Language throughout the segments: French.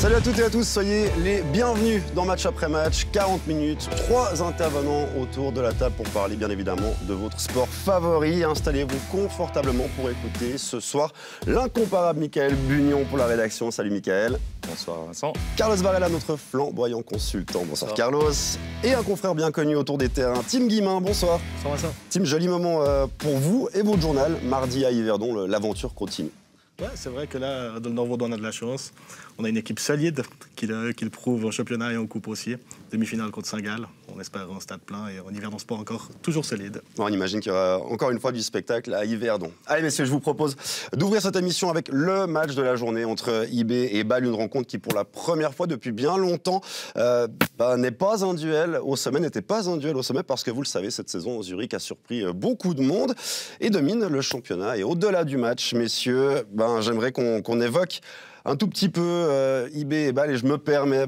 Salut à toutes et à tous, soyez les bienvenus dans Match après match, 40 minutes, 3 intervenants autour de la table pour parler bien évidemment de votre sport favori. Installez-vous confortablement pour écouter ce soir l'incomparable Michael Bunion pour la rédaction. Salut Michael. Bonsoir Vincent. Carlos Varela, notre flamboyant consultant. Bonsoir Carlos. Et un confrère bien connu autour des terrains, Tim Guillemin. Bonsoir. Bonsoir Vincent. Tim, joli moment pour vous et votre journal. Mardi à Yverdon, l'aventure continue. Ouais, c'est vrai que là, dans le Nord-Vaudois, on a de la chance. On a une équipe solide qui le prouve en championnat et en coupe aussi. Demi-finale contre Saint-Gall. On espère un stade plein et en Yverdon Sport encore toujours solide. On imagine qu'il y aura encore une fois du spectacle à Yverdon. Allez messieurs, je vous propose d'ouvrir cette émission avec le match de la journée entre IB et Bâle. Une rencontre qui pour la première fois depuis bien longtemps n'est pas un duel au sommet, n'était pas un duel au sommet parce que vous le savez, cette saison Zurich a surpris beaucoup de monde et domine le championnat. Et au-delà du match, messieurs, j'aimerais qu'on évoque un tout petit peu IB et Bâle, et je me permets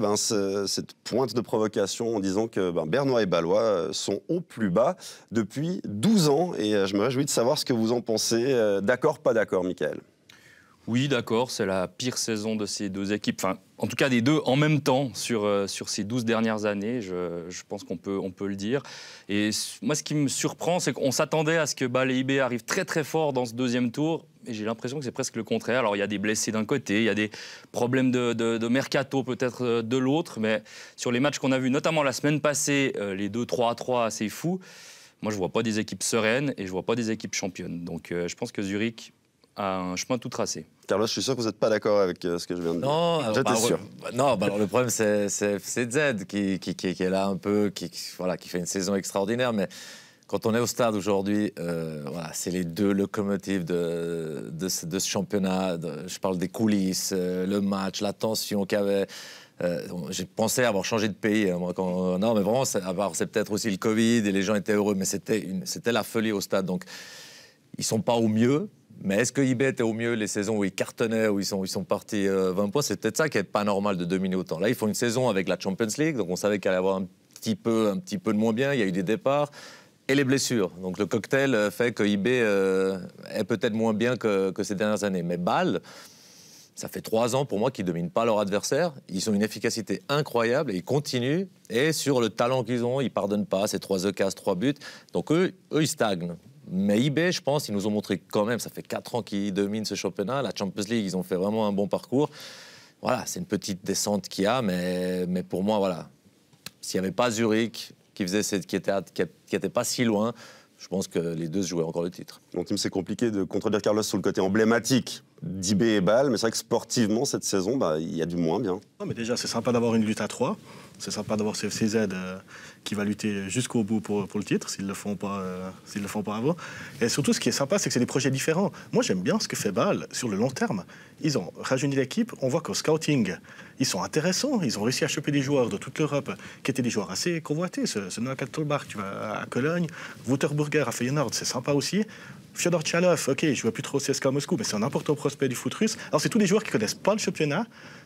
cette pointe de provocation en disant que Bernois et Bâlois sont au plus bas depuis 12 ans. Et je me réjouis de savoir ce que vous en pensez. D'accord, pas d'accord, Michael? Oui, d'accord, c'est la pire saison de ces deux équipes. Enfin, en tout cas, des deux en même temps sur ces 12 dernières années. Je pense qu'on peut le dire. Et moi, ce qui me surprend, c'est qu'on s'attendait à ce que Bâle et IB arrivent très très fort dans ce deuxième tour. Et j'ai l'impression que c'est presque le contraire. Alors, il y a des blessés d'un côté, il y a des problèmes de mercato peut-être de l'autre. Mais sur les matchs qu'on a vus, notamment la semaine passée, les 2-3-3 assez fous, moi, je ne vois pas des équipes sereines et je ne vois pas des équipes championnes. Donc, je pense que Zurich a un chemin tout tracé. Carlos, je suis sûr que vous n'êtes pas d'accord avec ce que je viens de dire. Non, j'étais sûr. Alors le problème, c'est Z qui est là un peu, qui fait une saison extraordinaire. Mais quand on est au stade aujourd'hui, c'est les deux locomotives de ce championnat. Je parle des coulisses, le match, la tension qu'il y avait. J'ai pensé avoir changé de pays. Non, mais vraiment, c'est peut-être aussi le Covid et les gens étaient heureux. Mais c'était la folie au stade. Donc, ils ne sont pas au mieux. Mais est-ce que IB était au mieux les saisons où ils cartonnaient, où ils sont partis 20 points? C'est peut-être ça qui n'est pas normal de dominer autant. Là, ils font une saison avec la Champions League, donc on savait qu'il allait y avoir un petit peu de moins bien. Il y a eu des départs et les blessures. Donc le cocktail fait que IB est peut-être moins bien que ces dernières années. Mais Bâle, ça fait 3 ans pour moi qu'ils ne dominent pas leur adversaire. Ils ont une efficacité incroyable et ils continuent. Et sur le talent qu'ils ont, ils ne pardonnent pas. C'est 3 occasions, 3 buts. Donc eux, ils stagnent. Mais IB, je pense, ils nous ont montré quand même, ça fait 4 ans qu'ils dominent ce championnat. La Champions League, ils ont fait vraiment un bon parcours. Voilà, c'est une petite descente qu'il y a, mais pour moi, voilà, s'il n'y avait pas Zurich qui était pas si loin, je pense que les deux se jouaient encore le titre. Donc, c'est compliqué de contredire Carlos sur le côté emblématique d'IB et Bâle, mais c'est vrai que sportivement, cette saison, il y a du moins bien. Non, mais déjà, c'est sympa d'avoir une lutte à 3. C'est sympa d'avoir CFCZ qui va lutter jusqu'au bout pour le titre, s'ils ne le font pas avant. Et surtout, ce qui est sympa, c'est que c'est des projets différents. Moi, j'aime bien ce que fait Bâle sur le long terme. Ils ont rajeuni l'équipe. On voit qu'au scouting, ils sont intéressants. Ils ont réussi à choper des joueurs de toute l'Europe qui étaient des joueurs assez convoités. Ce Noah Kattelbach, tu vas à Cologne. Wouterburger à Feyenoord, c'est sympa aussi. Fyodor Tchalov, ok, je ne vois plus trop au CSKA Moscou, mais c'est un important prospect du foot russe. Alors, c'est tous des joueurs qui ne connaissent pas le championnat.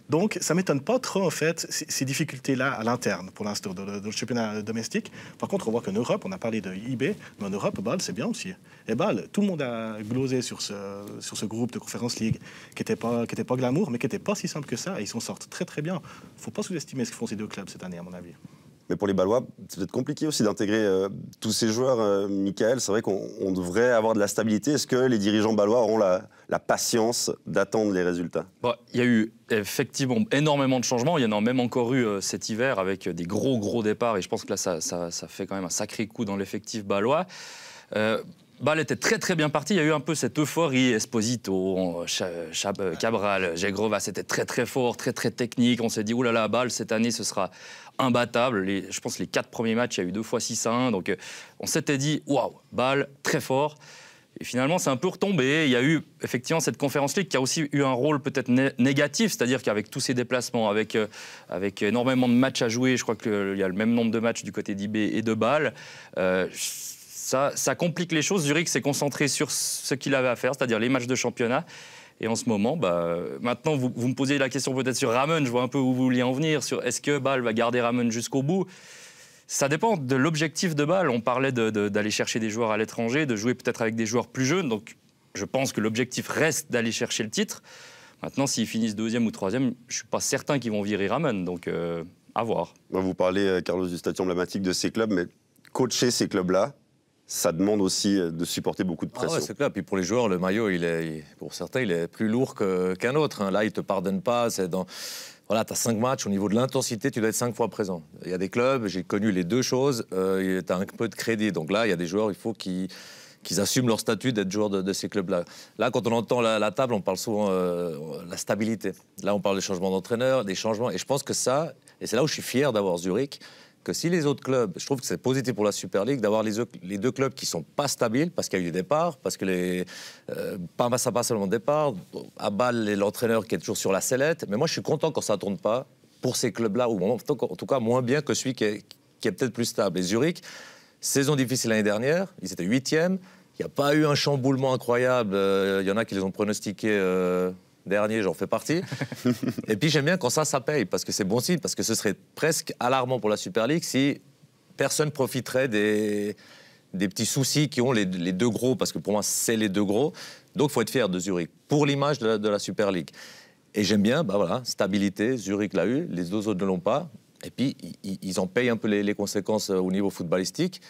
Donc, ça ne m'étonne pas trop, en fait, ces difficultés-là à l'interne, pour l'instant, dans le championnat domestique. Par contre, on voit qu'en Europe, on a parlé de IB, mais en Europe, Bâle, c'est bien aussi. Et Bâle, tout le monde a glosé sur ce groupe de Conference League, qui n'était pas glamour, mais qui n'était pas si simple que ça, et ils s'en sortent très, très bien. Il ne faut pas sous-estimer ce que font ces deux clubs cette année, à mon avis. Mais pour les Bâlois, c'est peut-être compliqué aussi d'intégrer tous ces joueurs. Michael, c'est vrai qu'on devrait avoir de la stabilité. Est-ce que les dirigeants bâlois auront la patience d'attendre les résultats? Il y a eu effectivement énormément de changements. Il y en a même encore eu cet hiver avec des gros départs. Et je pense que là, ça fait quand même un sacré coup dans l'effectif bâlois. Bâle était très bien parti. Il y a eu un peu cette euphorie. Esposito, Cabral, Jegrova, c'était très fort, très technique. On s'est dit, oulala, Bâle, cette année, ce sera imbattable. Je pense que les 4 premiers matchs, il y a eu 2 fois 6-1. Donc, on s'était dit, waouh, Bâle, très fort. Et finalement, c'est un peu retombé. Il y a eu effectivement cette Conference League qui a aussi eu un rôle peut-être négatif, c'est-à-dire qu'avec tous ces déplacements, avec énormément de matchs à jouer, je crois qu'il y a le même nombre de matchs du côté d'IB et de Bâle, ça complique les choses. Zurich s'est concentré sur ce qu'il avait à faire, c'est-à-dire les matchs de championnat. Et en ce moment, maintenant, vous me posez la question peut-être sur Ramon, je vois un peu où vous vouliez en venir, sur est-ce que Bâle va garder Ramon jusqu'au bout. Ça dépend de l'objectif de Bâle. On parlait d'aller chercher des joueurs à l'étranger, de jouer peut-être avec des joueurs plus jeunes. Donc, je pense que l'objectif reste d'aller chercher le titre. Maintenant, s'ils finissent 2e ou 3e, je ne suis pas certain qu'ils vont virer Ramen, donc à voir. Vous parlez, Carlos, du statut emblématique de ces clubs, mais coacher ces clubs-là, ça demande aussi de supporter beaucoup de pression. Ah ouais, c'est clair. Puis pour les joueurs, le maillot, pour certains, il est plus lourd qu'un autre. Hein. Là, il ne te pardonne pas. Voilà, tu as 5 matchs, au niveau de l'intensité, tu dois être 5 fois présent. Il y a des clubs, j'ai connu les deux choses, tu as un peu de crédit. Donc là, il y a des joueurs, il faut qu'ils assument leur statut d'être joueurs de ces clubs-là. Là, quand on entend la table, on parle souvent de la stabilité. Là, on parle des changements d'entraîneur, des changements. Et je pense que ça, et c'est là où je suis fier d'avoir Zurich, que si les autres clubs, je trouve que c'est positif pour la Super League d'avoir les deux clubs qui ne sont pas stables, parce qu'il y a eu des départs, parce que ça passe seulement de départ, à Bâle, l'entraîneur qui est toujours sur la sellette, mais moi je suis content quand ça ne tourne pas pour ces clubs-là, ou en tout cas moins bien que celui qui est peut-être plus stable. Et Zurich, saison difficile l'année dernière, ils étaient 8e, il n'y a pas eu un chamboulement incroyable, il y en a qui les ont pronostiqués... Dernier, j'en fais partie. Et puis j'aime bien quand ça paye, parce que c'est bon signe, parce que ce serait presque alarmant pour la Super League si personne profiterait des petits soucis qui ont les deux gros, parce que pour moi, c'est les deux gros. Donc il faut être fier de Zurich, pour l'image de la Super League. Et j'aime bien, voilà, stabilité, Zurich l'a eu, les deux autres ne l'ont pas. Et puis ils en payent un peu les conséquences au niveau footballistique.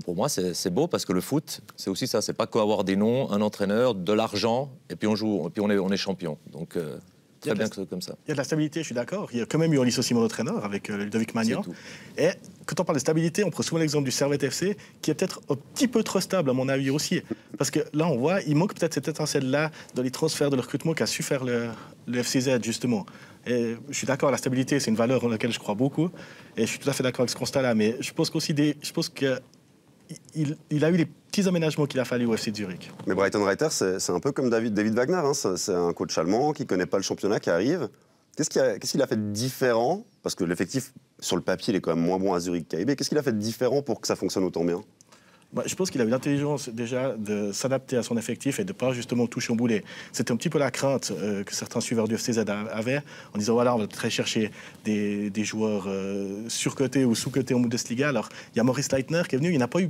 Pour moi, c'est beau parce que le foot, c'est aussi ça. C'est pas qu'avoir des noms, un entraîneur, de l'argent, et puis on joue, et puis on est champion. Donc, très bien que ce soit comme ça. Il y a de la stabilité, je suis d'accord. Il y a quand même eu un licenciement d'entraîneur avec Ludovic Magnan. Et quand on parle de stabilité, on prend souvent l'exemple du Servette FC, qui est peut-être un petit peu trop stable, à mon avis aussi. Parce que là, on voit, il manque peut-être cette étincelle-là dans les transferts de recrutement qu'a su faire le FCZ, justement. Et je suis d'accord, la stabilité, c'est une valeur en laquelle je crois beaucoup. Et je suis tout à fait d'accord avec ce constat-là. Mais je pense qu'aussi, il a eu les petits aménagements qu'il a fallu au FC Zurich. Mais Brighton Reiter, c'est un peu comme David Wagner. Hein. C'est un coach allemand qui ne connaît pas le championnat, qui arrive. Qu'est-ce qu'il a fait de différent? Parce que l'effectif, sur le papier, il est quand même moins bon à Zurich qu'à IB. Qu'est-ce qu'il a fait de différent pour que ça fonctionne autant bien? Je pense qu'il a eu l'intelligence déjà de s'adapter à son effectif et de ne pas justement tout chambouler. C'était un petit peu la crainte que certains suiveurs du FCZ avaient en disant voilà, on va très chercher des joueurs surcotés ou sous-cotés en Bundesliga. Alors il y a Maurice Leitner qui est venu, il n'a pas eu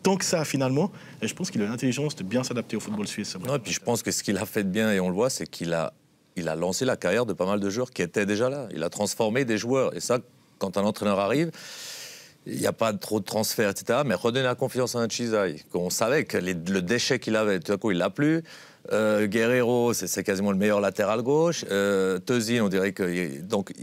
tant que ça finalement. Et je pense qu'il a l'intelligence de bien s'adapter au football suisse. Non, et puis je pense que ce qu'il a fait de bien, et on le voit, c'est qu'il a lancé la carrière de pas mal de joueurs qui étaient déjà là. Il a transformé des joueurs. Et ça, quand un entraîneur arrive, il n'y a pas trop de transferts, etc. Mais redonner la confiance à un Chizai, qu'on savait que le déchet qu'il avait, tout à coup, il ne l'a plus. Guerrero, c'est quasiment le meilleur latéral gauche. Tezin, on dirait que... Donc,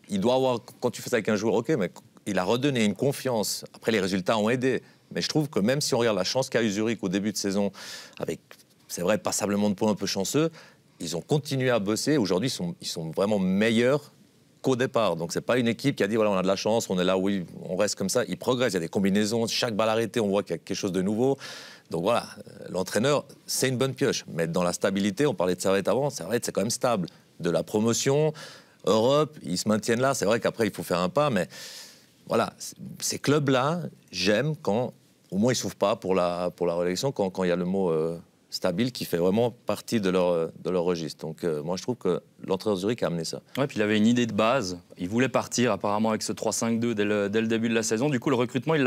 il doit avoir... Quand tu fais ça avec un joueur, OK, mais il a redonné une confiance. Après, les résultats ont aidé. Mais je trouve que même si on regarde la chance qu'a eu Zurich au début de saison, avec, c'est vrai, passablement de points un peu chanceux, ils ont continué à bosser. Aujourd'hui, ils sont vraiment meilleurs qu'au départ. Donc, c'est pas une équipe qui a dit voilà, on a de la chance, on est là, oui, on reste comme ça. Ils progressent, il y a des combinaisons. Chaque balle arrêtée, on voit qu'il y a quelque chose de nouveau. Donc voilà, l'entraîneur, c'est une bonne pioche. Mais dans la stabilité, on parlait de Servette avant, Servette, c'est quand même stable. De la promotion, Europe, ils se maintiennent là. C'est vrai qu'après, il faut faire un pas, mais voilà, ces clubs-là, j'aime quand, au moins, ils ne souffrent pas pour la relégation, quand il y a le mot stable qui fait vraiment partie de leur registre. Donc, moi, je trouve que l'entraîneur Zurich a amené ça. Ouais, puis il avait une idée de base. Il voulait partir, apparemment, avec ce 3-5-2 dès le début de la saison. Du coup, le recrutement, ils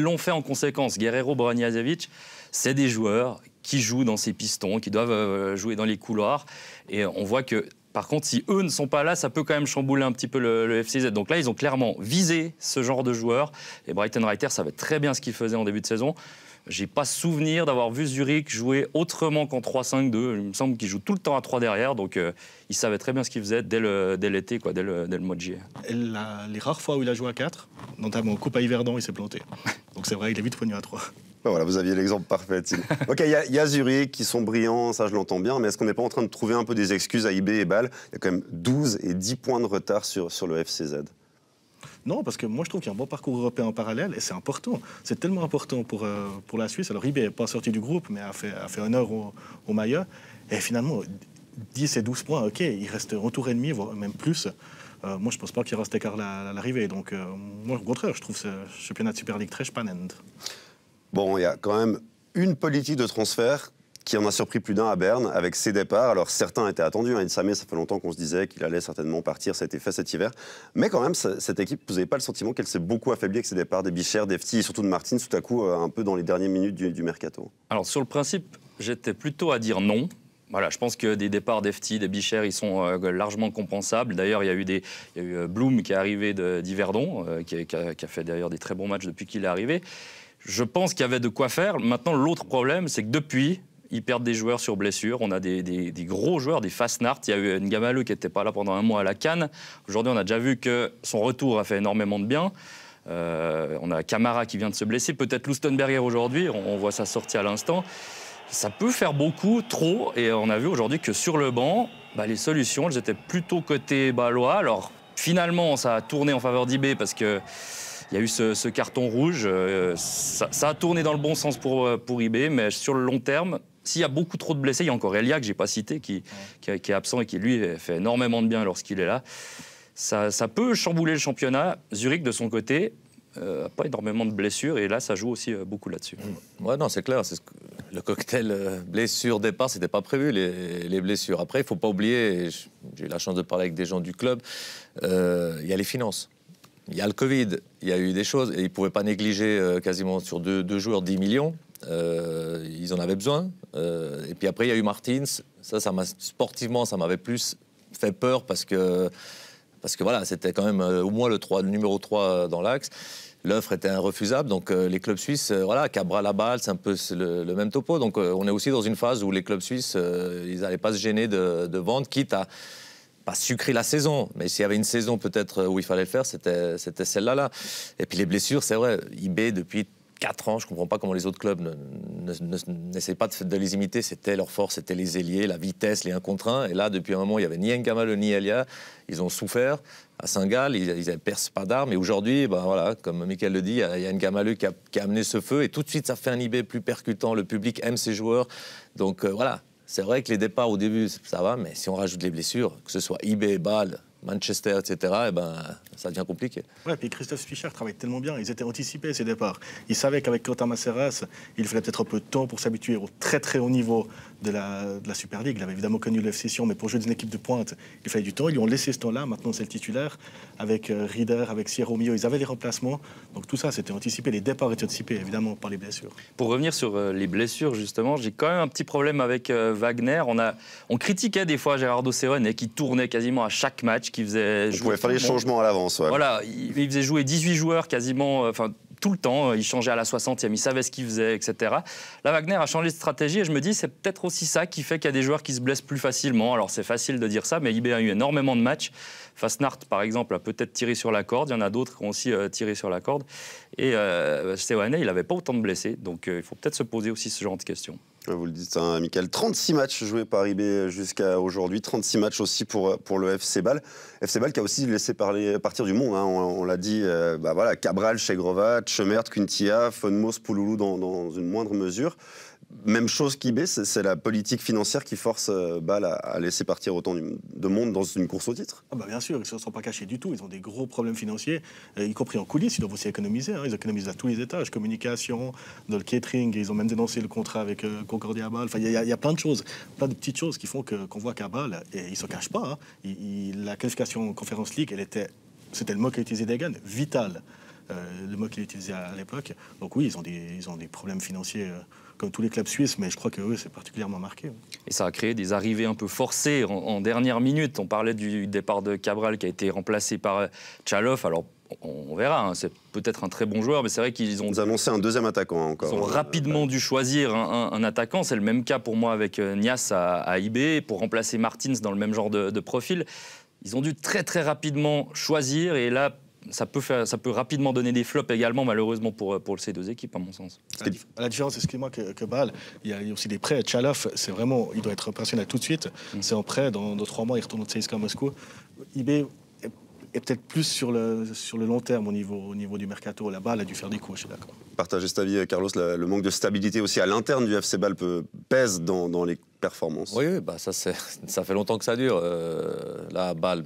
l'ont fait en conséquence. Guerrero, Braniazevic, c'est des joueurs qui jouent dans ces pistons, qui doivent jouer dans les couloirs. Et on voit que, par contre, si eux ne sont pas là, ça peut quand même chambouler un petit peu le FCZ. Donc là, ils ont clairement visé ce genre de joueurs. Et Brighton Reiter savait très bien ce qu'il faisait en début de saison. J'ai pas souvenir d'avoir vu Zurich jouer autrement qu'en 3-5-2. Il me semble qu'il joue tout le temps à 3 derrière. Donc il savait très bien ce qu'il faisait dès l'été, dès le mois de juillet. Les rares fois où il a joué à 4, notamment en Coupe à Yverdon, il s'est planté. Donc c'est vrai, il est vite revenu à 3. Voilà, vous aviez l'exemple parfait, Tim. OK, il y a Zurich qui sont brillants, ça je l'entends bien, mais est-ce qu'on n'est pas en train de trouver un peu des excuses à IB et Bâle? Il y a quand même 12 et 10 points de retard sur le FCZ. Non, parce que moi je trouve qu'il y a un bon parcours européen en parallèle et c'est important. C'est tellement important pour la Suisse. Alors IB n'est pas sorti du groupe, mais a fait honneur au maillot. Et finalement, 10 et 12 points, OK, il reste un tour et demi, voire même plus. Moi je ne pense pas qu'il reste écart à l'arrivée. Donc moi au contraire, je trouve ce championnat de Super League très spannend. Bon, il y a quand même une politique de transfert qui en a surpris plus d'un à Berne avec ses départs. Alors certains étaient attendus, hein. Samé, ça fait longtemps qu'on se disait qu'il allait certainement partir, ça a été fait cet hiver. Mais quand même, cette équipe, vous n'avez pas le sentiment qu'elle s'est beaucoup affaiblie avec ses départs des Bichère, d'Efti et surtout de Martins, tout à coup, un peu dans les dernières minutes du mercato? Alors sur le principe, j'étais plutôt à dire non. Voilà, je pense que des départs d'Efti, des Bichère, ils sont largement compensables. D'ailleurs, il y a eu Blum qui est arrivé d'Yverdon, qui a fait d'ailleurs des très bons matchs depuis qu'il est arrivé. Je pense qu'il y avait de quoi faire. Maintenant, l'autre problème, c'est que depuis, ils perdent des joueurs sur blessure. On a des gros joueurs, des Fasnart. Il y a eu Ngamaleu qui n'était pas là pendant un mois à la CAN. Aujourd'hui, on a déjà vu que son retour a fait énormément de bien. On a Camara qui vient de se blesser. Peut-être Lustenberger aujourd'hui. On voit sa sortie à l'instant. Ça peut faire beaucoup, trop, et on a vu aujourd'hui que sur le banc, les solutions, elles étaient plutôt côté balois. Alors finalement, ça a tourné en faveur d'IB parce qu'il y a eu ce carton rouge. Ça a tourné dans le bon sens pour IB, mais sur le long terme, s'il y a beaucoup trop de blessés, il y a encore Elia que je n'ai pas cité, qui est absent et qui lui fait énormément de bien lorsqu'il est là. Ça peut chambouler le championnat. Zurich, de son côté, pas énormément de blessures, et là, ça joue aussi beaucoup là-dessus. Ouais, non, c'est clair. Le cocktail blessure-départ, c'était pas prévu, les blessures. Après, il faut pas oublier, et j'ai eu la chance de parler avec des gens du club, il y a les finances. Il y a le Covid, il y a eu des choses, et ils ne pouvaient pas négliger quasiment sur deux joueurs 10 millions. Ils en avaient besoin. Et puis après, il y a eu Martins. Sportivement, ça m'avait plus fait peur parce que voilà, c'était quand même au moins le numéro 3 dans l'axe. L'offre était irrefusable, donc les clubs suisses, Cabral à Bâle, c'est un peu le même topo. Donc on est aussi dans une phase où les clubs suisses, ils n'allaient pas se gêner de vendre, quitte à pas sucrer la saison. Mais s'il y avait une saison peut-être où il fallait le faire, c'était celle-là. Et puis les blessures, c'est vrai, IB depuis 4 ans, je ne comprends pas comment les autres clubs n'essaient pas de les imiter. C'était leur force, c'était les ailiers, la vitesse, les 1 contre 1. Et là, depuis un moment, il n'y avait ni Ngamaleu ni Elia. Ils ont souffert. À Saint-Gall, ils n'avaient pas d'armes. Et aujourd'hui, voilà, comme Mickaël le dit, il y a Ngamaleu qui a amené ce feu. Et tout de suite, ça fait un IB plus percutant. Le public aime ses joueurs. Donc voilà, c'est vrai que les départs au début, ça va. Mais si on rajoute les blessures, que ce soit IB, Bâle, Manchester, etc., ça devient compliqué. Ouais, puis Christophe Spicher travaille tellement bien. Ils étaient anticipés, ces départs. Ils savaient qu'avec Quentin Masseras, il fallait peut-être un peu de temps pour s'habituer au très très haut niveau de la Super League. Il avait évidemment connu le FC Sion, mais pour jouer dans une équipe de pointe, il fallait du temps. Ils lui ont laissé ce temps-là. Maintenant, c'est le titulaire. Avec Rieder, avec Sierra Mio, ils avaient les remplacements. Donc tout ça, c'était anticipé. Les départs étaient anticipés, évidemment, par les blessures. Pour revenir sur les blessures, justement, j'ai quand même un petit problème avec Wagner. On critiquait des fois Gerardo Seoane qui tournait quasiment à chaque match, qui faisait jouer. On pouvait faire les changements à l'avance. Ouais. Voilà, il faisait jouer 18 joueurs quasiment, tout le temps. Il changeait à la 60e, il savait ce qu'il faisait, etc. Là, Wagner a changé de stratégie et je me dis c'est peut-être aussi ça qui fait qu'il y a des joueurs qui se blessent plus facilement. Alors c'est facile de dire ça, mais IB a eu énormément de matchs. Fasnart, par exemple, a peut-être tiré sur la corde. Il y en a d'autres qui ont aussi tiré sur la corde. Et Seoane, il n'avait pas autant de blessés. Donc il faut peut-être se poser aussi ce genre de questions. Vous le dites, hein, Mickaël, 36 matchs joués par IB jusqu'à aujourd'hui, 36 matchs aussi pour le FC Bâle. FC Bâle qui a aussi laissé partir du monde, hein, on l'a dit, voilà, Cabral, Chegrovat, Chemert, Kuntia, Fonmos, Pouloulou dans une moindre mesure. Même chose qu'IB, c'est la politique financière qui force Bâle à laisser partir autant de monde dans une course au titre. Bien sûr, ils ne se sont pas cachés du tout. Ils ont des gros problèmes financiers, y compris en coulisses. Ils doivent aussi économiser. Hein. Ils économisent à tous les étages, communication, dans le catering. Ils ont même dénoncé le contrat avec Concordia Bâle. Il y a plein de choses, plein de petites choses qui font qu'on voit qu'à Bâle, et ils ne se cachent pas. Hein. La qualification Conference League, c'était le mot qu'a utilisé Degan, vital. Le mot qu'il utilisait à l'époque. Donc oui, ils ont des problèmes financiers comme tous les clubs suisses, mais je crois que eux, c'est particulièrement marqué. Et ça a créé des arrivées un peu forcées en dernière minute. On parlait du départ de Cabral qui a été remplacé par Tchaloff. Alors on verra, hein. C'est peut-être un très bon joueur, mais c'est vrai qu'ils ont annoncé un deuxième attaquant encore. Ils ont rapidement dû choisir un attaquant. C'est le même cas pour moi avec Nias à IB, pour remplacer Martins dans le même genre de profil. Ils ont dû très très rapidement choisir, et là, ça peut rapidement donner des flops également, malheureusement, pour ces deux équipes, à mon sens. À la différence, excuse-moi, que Bâle, il y a aussi des prêts. Tchaloff, c'est vraiment, il doit être opérationnel tout de suite. C'est en prêt, dans 3 mois, il retourne au CSKA Moscou. IB est peut-être plus sur le long terme au niveau du mercato. La Bâle a dû faire des coups, je suis d'accord. Partagez cet avis, Carlos, le manque de stabilité aussi à l'interne du FC Bâle pèse dans les performances. Oui, ça fait longtemps que ça dure, là, à Bâle,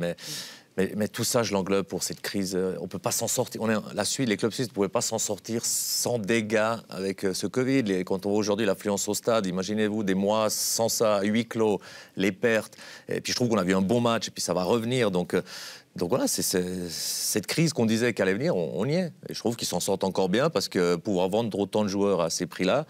mais tout ça, je l'englobe pour cette crise. On ne peut pas s'en sortir. La Suisse, les clubs suisses ne pouvaient pas s'en sortir sans dégâts avec ce Covid. Quand on voit aujourd'hui l'affluence au stade, imaginez-vous des mois sans ça, à huis clos, les pertes. Et puis je trouve qu'on a vu un bon match, et puis ça va revenir. Donc voilà, c'est cette crise qu'on disait qu'elle allait venir, on y est. Et je trouve qu'ils s'en sortent encore bien, parce que pouvoir vendre autant de joueurs à ces prix-là,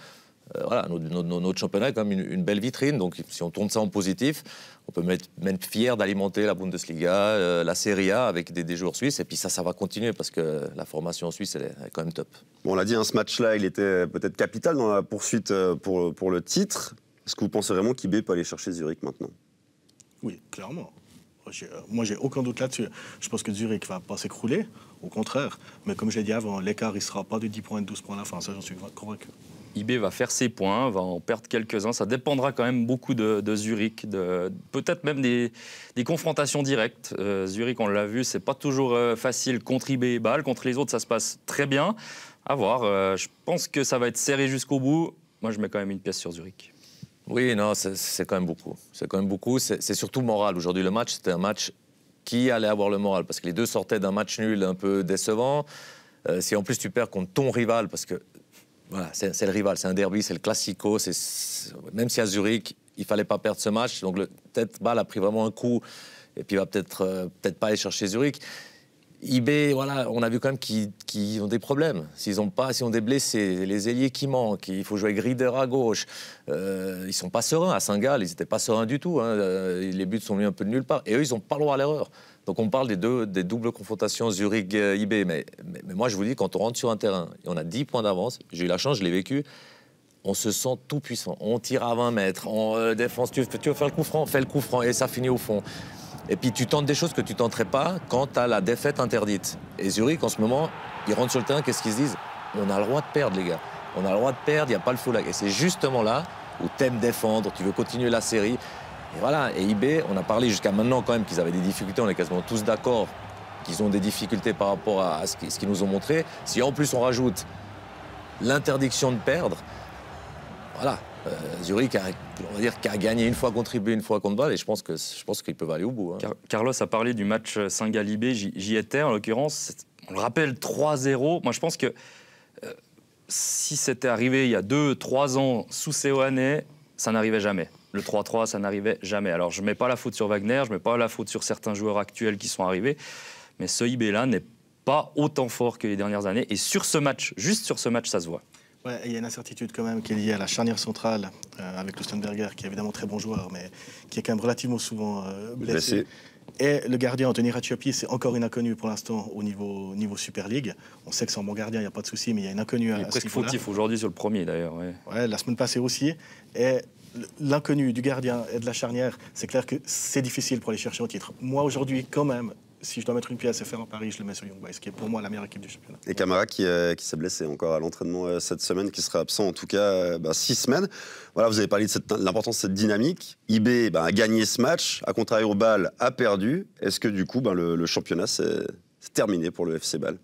Voilà, notre championnat est quand même une belle vitrine. Donc, si on tourne ça en positif, on peut même fier d'alimenter la Bundesliga, la Serie A avec des joueurs suisses. Et puis ça va continuer parce que la formation en Suisse, elle est quand même top. Bon, on l'a dit, ce match-là, il était peut-être capital dans la poursuite pour le titre. Est-ce que vous pensez vraiment qu'IB peut aller chercher Zurich maintenant? Oui, clairement. Moi, j'ai aucun doute là-dessus. Je pense que Zurich va pas s'écrouler, au contraire. Mais comme je l'ai dit avant, l'écart, il ne sera pas de 10 points, de 12 points à la fin. Ça, j'en suis convaincu. IB va faire ses points, va en perdre quelques-uns. Ça dépendra quand même beaucoup de Zurich, peut-être même des confrontations directes. Zurich, on l'a vu, c'est pas toujours facile contre IB et Bâle. Contre les autres, ça se passe très bien. À voir. Je pense que ça va être serré jusqu'au bout. Moi, je mets quand même une pièce sur Zurich. Oui, non, c'est quand même beaucoup. C'est quand même beaucoup. C'est surtout moral. Aujourd'hui, le match, c'était un match qui allait avoir le moral. Parce que les deux sortaient d'un match nul un peu décevant. Si en plus tu perds contre ton rival, parce que voilà, c'est le rival, c'est un derby, c'est le classico. Même si à Zurich, il ne fallait pas perdre ce match. Donc peut-être Bâle a pris vraiment un coup. Et puis il va peut-être pas aller chercher Zurich. IB, voilà, on a vu quand même qu'ils ont des problèmes. S'ils ont des blessés, les ailiers qui manquent, il faut jouer Grider à gauche. Ils sont pas sereins. À Saint-Gall, ils n'étaient pas sereins du tout. Hein. Les buts sont venus un peu de nulle part. Et eux, ils n'ont pas le droit à l'erreur. Donc on parle des doubles confrontations Zurich-IB. Mais moi, je vous dis, quand on rentre sur un terrain et on a 10 points d'avance, j'ai eu la chance, je l'ai vécu, on se sent tout puissant. On tire à 20 mètres, on défense, tu veux faire le coup franc, fais le coup franc et ça finit au fond. Et puis tu tentes des choses que tu tenterais pas quand tu as la défaite interdite. Et Zurich, en ce moment, ils rentrent sur le terrain, qu'est-ce qu'ils se disent? On a le droit de perdre, les gars. On a le droit de perdre, il n'y a pas le faux lag. Et c'est justement là où tu aimes défendre, tu veux continuer la série. Et voilà, et IB, on a parlé jusqu'à maintenant quand même qu'ils avaient des difficultés, on est quasiment tous d'accord qu'ils ont des difficultés par rapport à ce qu'ils nous ont montré. Si en plus on rajoute l'interdiction de perdre, voilà. Zurich a gagné une fois contre IB, une fois contre Bâle, et je pense qu'ils peuvent aller au bout. Hein. Carlos a parlé du match Saint-Gall-IB, j'y étais en l'occurrence. On le rappelle, 3-0. Moi, je pense que si c'était arrivé il y a 2-3 ans sous Seoane, ça n'arrivait jamais. Le 3-3, ça n'arrivait jamais. Alors, je ne mets pas la faute sur Wagner, je ne mets pas la faute sur certains joueurs actuels qui sont arrivés, mais ce IB-là n'est pas autant fort que les dernières années. Et sur ce match, juste sur ce match, ça se voit. Ouais, il y a une incertitude quand même qui est liée à la charnière centrale avec Lustenberger, qui est évidemment très bon joueur, mais qui est quand même relativement souvent blessé. Et le gardien, Anthony Ratiopi, c'est encore une inconnue pour l'instant au niveau Super League. On sait que c'est un bon gardien, il n'y a pas de souci, mais il y a une inconnue à ce niveau-là. Il est presque fautif aujourd'hui sur le premier, d'ailleurs. Ouais, la semaine passée aussi. Et l'inconnu du gardien et de la charnière, c'est clair que c'est difficile pour aller chercher au titre. Moi, aujourd'hui, quand même, si je dois mettre une pièce et faire un pari, je le mets sur Young Boys, qui est pour moi la meilleure équipe du championnat. Et Camara qui s'est blessé encore à l'entraînement cette semaine, qui sera absent en tout cas 6 semaines. Voilà, vous avez parlé de l'importance de cette dynamique. IB a gagné ce match, à contrario Bâle a perdu. Est-ce que du coup le championnat c'est terminé pour le FC Bâle?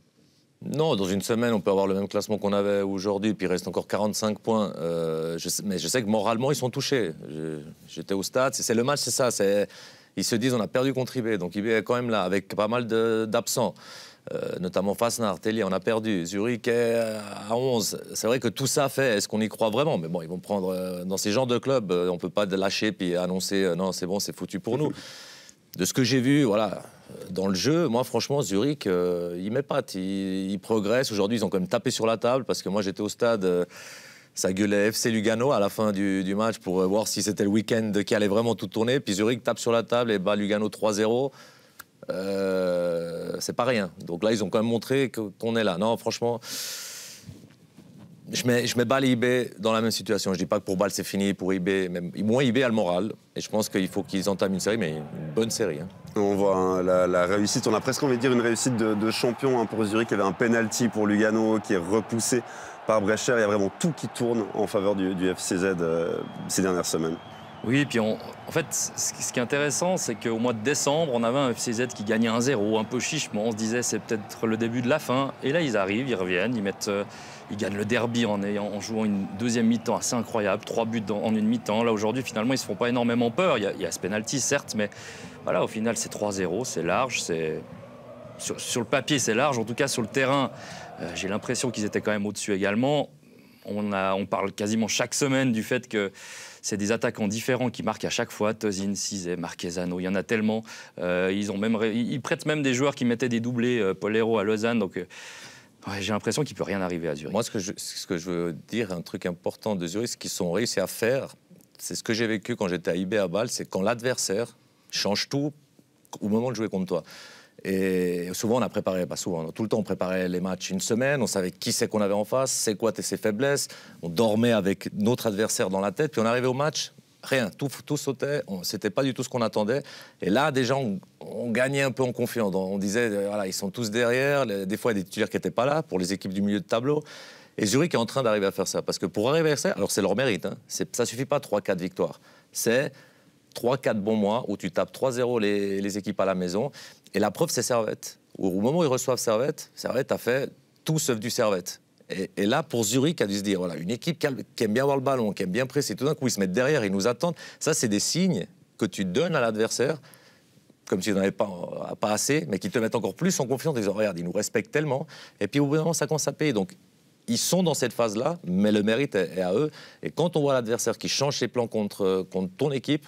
Non, dans une semaine, on peut avoir le même classement qu'on avait aujourd'hui, puis il reste encore 45 points. Mais je sais que moralement, ils sont touchés. J'étais au stade, c'est le match, c'est ça. Ils se disent on a perdu contre IB, donc IB est quand même là, avec pas mal d'absents. Notamment Fasnacht, Tellier, on a perdu. Zurich est à 11. C'est vrai que tout ça fait, est-ce qu'on y croit vraiment? Mais bon, ils vont prendre, dans ces genres de clubs, on ne peut pas lâcher puis annoncer non, c'est bon, c'est foutu pour nous. De ce que j'ai vu, voilà, dans le jeu, moi franchement, Zurich, ils m'épatent, ils progressent. Aujourd'hui, ils ont quand même tapé sur la table, parce que moi j'étais au stade, ça gueulait FC Lugano à la fin du match pour voir si c'était le week-end qui allait vraiment tout tourner. Puis Zurich tape sur la table et bat Lugano 3-0. C'est pas rien. Donc là, ils ont quand même montré qu'on est là. Non, franchement, je mets Bâle et IB dans la même situation. Je dis pas que pour Bâle c'est fini, pour IB, même moins IB a le moral. Et je pense qu'il faut qu'ils entament une série, mais une bonne série. Hein. On voit la réussite, on a presque envie de dire une réussite de champion pour Zurich. Il y avait un penalty pour Lugano qui est repoussé par Brecher. Il y a vraiment tout qui tourne en faveur du FCZ ces dernières semaines. Oui, et puis en fait, ce qui est intéressant, c'est qu'au mois de décembre, on avait un FCZ qui gagnait 1-0, un peu chichement. On se disait c'est peut-être le début de la fin. Et là, ils arrivent, ils reviennent, ils gagnent le derby en jouant une deuxième mi-temps assez incroyable, 3 buts en une mi-temps. Là, aujourd'hui, finalement, ils ne se font pas énormément peur. Il y a ce penalty, certes, mais voilà, au final, c'est 3-0, c'est large. Sur le papier, c'est large. En tout cas, sur le terrain, j'ai l'impression qu'ils étaient quand même au-dessus également. On parle quasiment chaque semaine du fait que c'est des attaquants différents qui marquent à chaque fois. Tozin, Cizé, Marquezano, il y en a tellement. Ils prêtent même des joueurs qui mettaient des doublés, Polero à Lausanne. Donc Ouais, j'ai l'impression qu'il ne peut rien arriver à Zurich. Moi, ce que je veux dire, un truc important de Zurich, ce qu'ils ont réussi à faire, c'est ce que j'ai vécu quand j'étais à IB à Bâle, c'est quand l'adversaire change tout au moment de jouer contre toi. Et souvent, on a préparé, pas souvent, tout le temps, on préparait les matchs une semaine, on savait qui c'est qu'on avait en face, c'est quoi ses faiblesses, on dormait avec notre adversaire dans la tête, puis on arrivait au match, rien, tout sautait, c'était pas du tout ce qu'on attendait. Et là, déjà, on gagnait un peu en confiance. On disait, voilà, ils sont tous derrière, des fois, il y a des titulaires qui n'étaient pas là, pour les équipes du milieu de tableau. Et Zurich est en train d'arriver à faire ça. Parce que pour arriver à ça, alors c'est leur mérite, hein, ça suffit pas 3-4 victoires. C'est 3-4 bons mois où tu tapes 3-0 les équipes à la maison. Et la preuve, c'est Servette. Au moment où ils reçoivent Servette, Servette a fait tout sauf du Servette. Et là, pour Zurich, a dû se dire, voilà, une équipe qui aime bien avoir le ballon, qui aime bien presser, tout d'un coup, ils se mettent derrière, ils nous attendent. Ça, c'est des signes que tu donnes à l'adversaire, comme s'ils n'en avaient pas assez, mais qui te mettent encore plus en confiance, en disant, regarde, ils nous respectent tellement. Et puis, au bout d'un moment, ça commence à payer. Donc, ils sont dans cette phase-là, mais le mérite est à eux. Et quand on voit l'adversaire qui change ses plans contre ton équipe,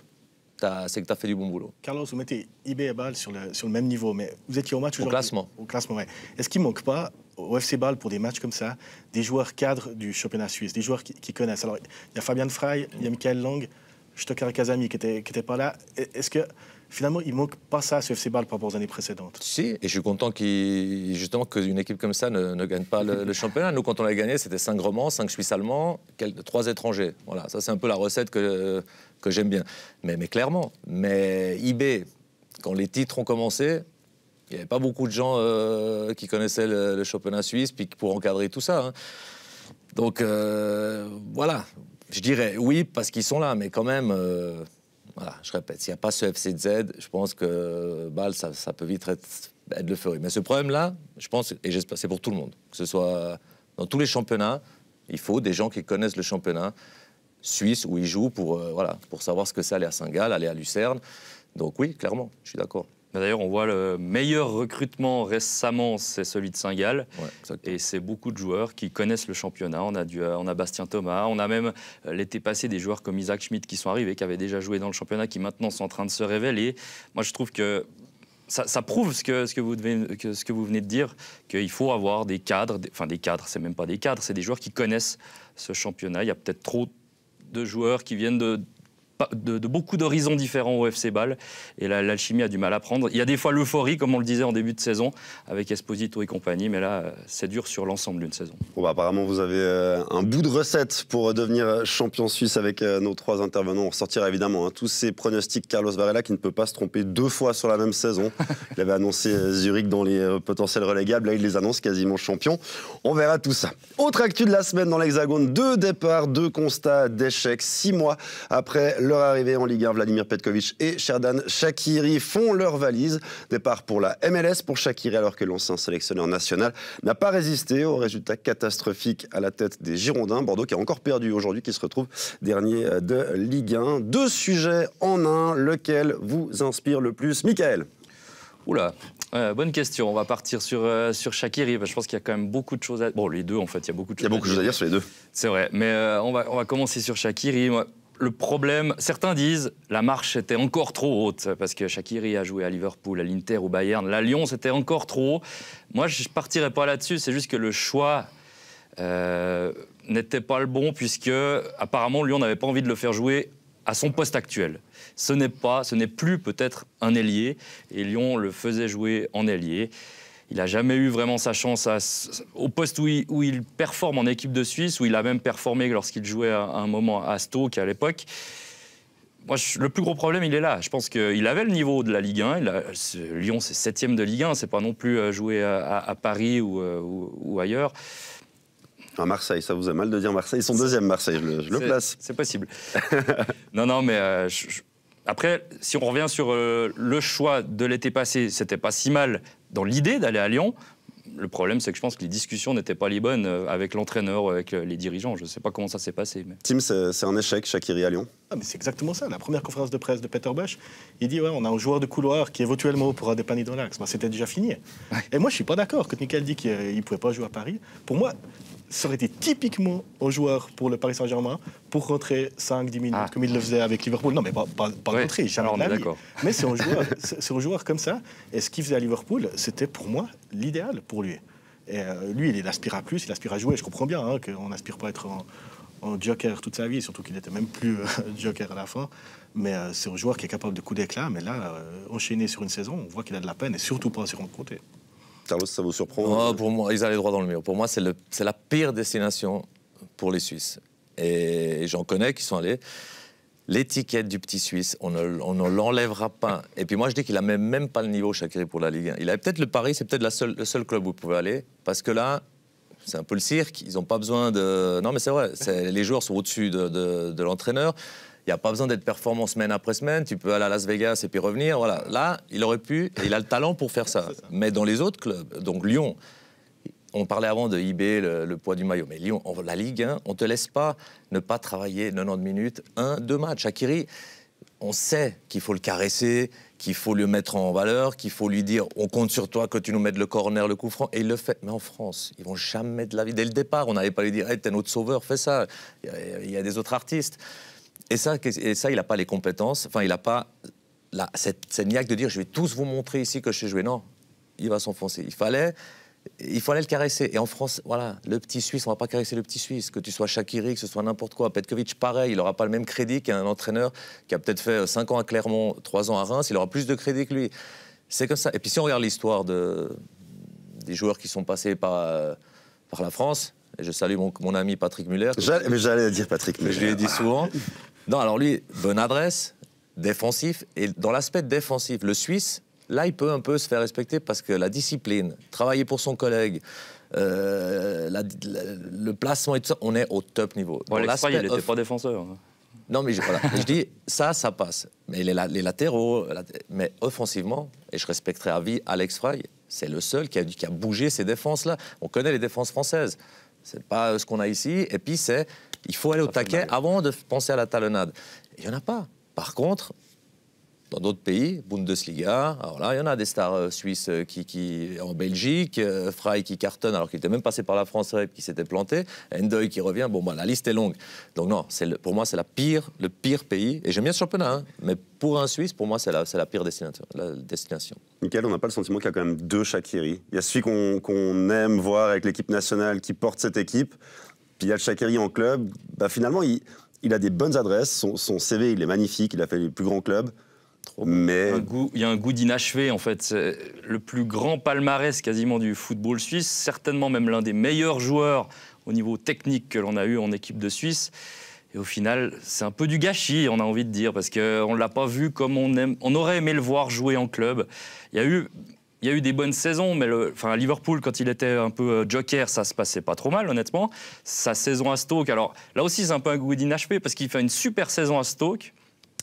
c'est que tu as fait du bon boulot. Carlos, vous mettez IB et Bâle sur le même niveau, mais vous étiez au match aujourd'hui. Au classement, ouais. Est-ce qu'il ne manque pas au FC Bâle, pour des matchs comme ça, des joueurs cadres du championnat suisse, des joueurs qui connaissent? Alors, il y a Fabian Frey, il y a Michael Lang, Stocker Kazami qui était pas là. Est-ce que finalement, il ne manque pas ça à ce FC Bâle par rapport aux années précédentes? Si, et je suis content justement qu'une équipe comme ça ne gagne pas le championnat. Nous, quand on l'a gagné, c'était 5 Romands, 5 Suisses allemands, 3 étrangers. Voilà, ça c'est un peu la recette que j'aime bien. Mais clairement, IB, quand les titres ont commencé, il n'y avait pas beaucoup de gens qui connaissaient le championnat suisse puis pour encadrer tout ça. Hein. Donc voilà, je dirais oui parce qu'ils sont là, mais quand même... Voilà, je répète, s'il n'y a pas ce FCZ, je pense que Bâle, ça peut vite être l'euphorie. Mais ce problème-là, je pense, et j'espère, c'est pour tout le monde, que ce soit dans tous les championnats, il faut des gens qui connaissent le championnat suisse où ils jouent pour savoir ce que c'est aller à Saint-Gall, aller à Lucerne. Donc oui, clairement, je suis d'accord. D'ailleurs, on voit le meilleur recrutement récemment, c'est celui de Saint-Gall. Ouais, et c'est beaucoup de joueurs qui connaissent le championnat. On a Bastien Thomas, on a même l'été passé des joueurs comme Isaac Schmidt qui sont arrivés, qui avaient déjà joué dans le championnat, qui maintenant sont en train de se révéler. Moi, je trouve que ça prouve ce que vous venez de dire, qu'il faut avoir des cadres, c'est même pas des cadres, c'est des joueurs qui connaissent ce championnat. Il y a peut-être trop de joueurs qui viennent de beaucoup d'horizons différents au FC Bâle, et l'alchimie a du mal à prendre. Il y a des fois l'euphorie, comme on le disait en début de saison, avec Esposito et compagnie, mais là, c'est dur sur l'ensemble d'une saison. Bon, apparemment, vous avez un bout de recette pour devenir champion suisse avec nos 3 intervenants. On ressortira évidemment tous ces pronostics. Carlos Varela, qui ne peut pas se tromper 2 fois sur la même saison. Il avait annoncé Zurich dans les potentiels relégables. Là, il les annonce quasiment champions. On verra tout ça. Autre actu de la semaine dans l'Hexagone, 2 départs, 2 constats d'échecs. 6 mois après leur arrivée en Ligue 1, Vladimir Petkovic et Sherdan Shaqiri font leur valise. Départ pour la MLS pour Shaqiri, alors que l'ancien sélectionneur national n'a pas résisté aux résultats catastrophiques à la tête des Girondins. Bordeaux qui a encore perdu aujourd'hui, qui se retrouve dernier de Ligue 1. 2 sujets en un, lequel vous inspire le plus, Michael? Oula, bonne question. On va partir sur Shaqiri. Je pense qu'il y a quand même beaucoup de choses à... Bon, les deux, en fait, il y a beaucoup de choses à dire sur les deux. C'est vrai, mais on va commencer sur Shaqiri. Le problème, certains disent, la marche était encore trop haute, parce que Shaqiri a joué à Liverpool, à l'Inter, au Bayern. Là, Lyon, c'était encore trop haut. Moi, je ne partirais pas là-dessus. C'est juste que le choix n'était pas le bon, puisque apparemment, Lyon n'avait pas envie de le faire jouer à son poste actuel. Ce n'est plus peut-être un ailier, et Lyon le faisait jouer en ailier. Il n'a jamais eu vraiment sa chance au poste où il performe en équipe de Suisse, où il a même performé lorsqu'il jouait à un moment à Stoke à l'époque. Moi, le plus gros problème, il est là. Je pense qu'il avait le niveau de la Ligue 1. Lyon, c'est 7e de Ligue 1. C'est pas non plus jouer à Paris ou ailleurs. À Marseille, ça vous a mal de dire Marseille. Ils sont 2e, Marseille, je le place. C'est possible. Non, mais... Après, si on revient sur le choix de l'été passé, c'était pas si mal dans l'idée d'aller à Lyon. Le problème, c'est que je pense que les discussions n'étaient pas les bonnes avec l'entraîneur, avec les dirigeants. Je ne sais pas comment ça s'est passé. Mais... Tim, c'est un échec, Shaqiri à Lyon? Mais c'est exactement ça. La première conférence de presse de Peter Bosz, il dit on a un joueur de couloir qui éventuellement pourra dépanner dans l'axe. C'était déjà fini. Ouais. Et moi, je ne suis pas d'accord. Quand Michael dit qu'il ne pouvait pas jouer à Paris, pour moi, ça aurait été typiquement un joueur pour le Paris Saint-Germain pour rentrer 5-10 minutes comme il le faisait avec Liverpool. Non, mais pas rentrer, jamais de la vie. Mais c'est un joueur comme ça. Et ce qu'il faisait à Liverpool, c'était pour moi l'idéal pour lui. Et lui, il aspire à plus, il aspire à jouer. Je comprends bien qu'on n'aspire pas à être en joker toute sa vie, surtout qu'il n'était même plus joker à la fin. Mais c'est un joueur qui est capable de coups d'éclat. Mais là, enchaîné sur une saison, on voit qu'il a de la peine et surtout pas s'y rendre compte. Carlos, ça vous surprend? Pour moi, ils allaient droit dans le mur. Pour moi, c'est la pire destination pour les Suisses. Et j'en connais qui sont allés. L'étiquette du petit Suisse, on ne l'enlèvera pas. Et puis moi, je dis qu'il n'a même pas le niveau, Shaqiri, pour la Ligue 1. Il avait peut-être le Paris, c'est peut-être le seul club où vous pouvez aller. Parce que là, c'est un peu le cirque. Ils n'ont pas besoin de... Non, mais c'est vrai. Les joueurs sont au-dessus de l'entraîneur. Il n'y a pas besoin d'être performant semaine après semaine. Tu peux aller à Las Vegas et puis revenir. Voilà. Là, il aurait pu, et il a le talent pour faire ça. Mais dans les autres clubs, donc Lyon, on parlait avant de IB, le poids du maillot. Mais Lyon, la Ligue 1, on ne te laisse pas ne pas travailler 90 minutes, 2 matchs. Shaqiri, on sait qu'il faut le caresser, qu'il faut le mettre en valeur, qu'il faut lui dire on compte sur toi que tu nous mettes le corner, le coup franc. Et il le fait. Mais en France, ils ne vont jamais de la vie. Dès le départ, on n'allait pas lui dire hey, t'es notre sauveur, fais ça. Il y a des autres artistes. Et ça, il n'a pas les compétences. Enfin, il n'a pas cette niaque de dire je vais tous vous montrer ici que je sais jouer. Non, il va s'enfoncer. Il fallait le caresser. Et en France, voilà, le petit Suisse, on ne va pas caresser le petit Suisse. Que tu sois Shaqiri, que ce soit n'importe quoi. Petkovic, pareil, il n'aura pas le même crédit qu'un entraîneur qui a peut-être fait 5 ans à Clermont, 3 ans à Reims. Il aura plus de crédit que lui. C'est comme ça. Et puis si on regarde l'histoire des joueurs qui sont passés par la France, et je salue mon ami Patrick Muller. Mais j'allais dire Patrick Muller. Je lui ai dit souvent. Non, alors lui, bonne adresse, défensif. Et dans l'aspect défensif, le Suisse... Là, il peut un peu se faire respecter parce que la discipline, travailler pour son collègue, le placement et tout ça, on est au top niveau. Bon, il n'était pas défenseur. Non, mais je dis, ça passe. Mais les latéraux, mais offensivement, et je respecterai à vie Alex Frey, c'est le seul qui a bougé ces défenses-là. On connaît les défenses françaises. C'est pas ce qu'on a ici. Et puis, il faut aller au taquet avant de penser à la talonnade. Il n'y en a pas. Par contre... Dans d'autres pays, Bundesliga, alors là, il y en a des stars suisses qui en Belgique, Frey qui cartonne alors qu'il était même passé par la France qui s'était planté, Endoy qui revient, bon, la liste est longue. Donc non, pour moi, c'est le pire pays, et j'aime bien ce championnat, mais pour un Suisse, pour moi, c'est la pire destination. Mickaël, on n'a pas le sentiment qu'il y a quand même 2 Shaqiri. Il y a celui qu'on aime voir avec l'équipe nationale qui porte cette équipe, puis il y a le Shaqiri en club. Finalement, il a des bonnes adresses, son CV, il est magnifique, il a fait les plus grands clubs. Mais... Il y a un goût d'inachevé, en fait. C'est le plus grand palmarès quasiment du football suisse, certainement même l'un des meilleurs joueurs au niveau technique que l'on a eu en équipe de Suisse. Et au final, c'est un peu du gâchis, on a envie de dire, parce qu'on ne l'a pas vu comme on aurait aimé le voir jouer en club. Il y a eu des bonnes saisons, mais à Liverpool, quand il était un peu joker, ça se passait pas trop mal, honnêtement. Sa saison à Stoke, alors là aussi, c'est un peu un goût d'inachevé, parce qu'il fait une super saison à Stoke.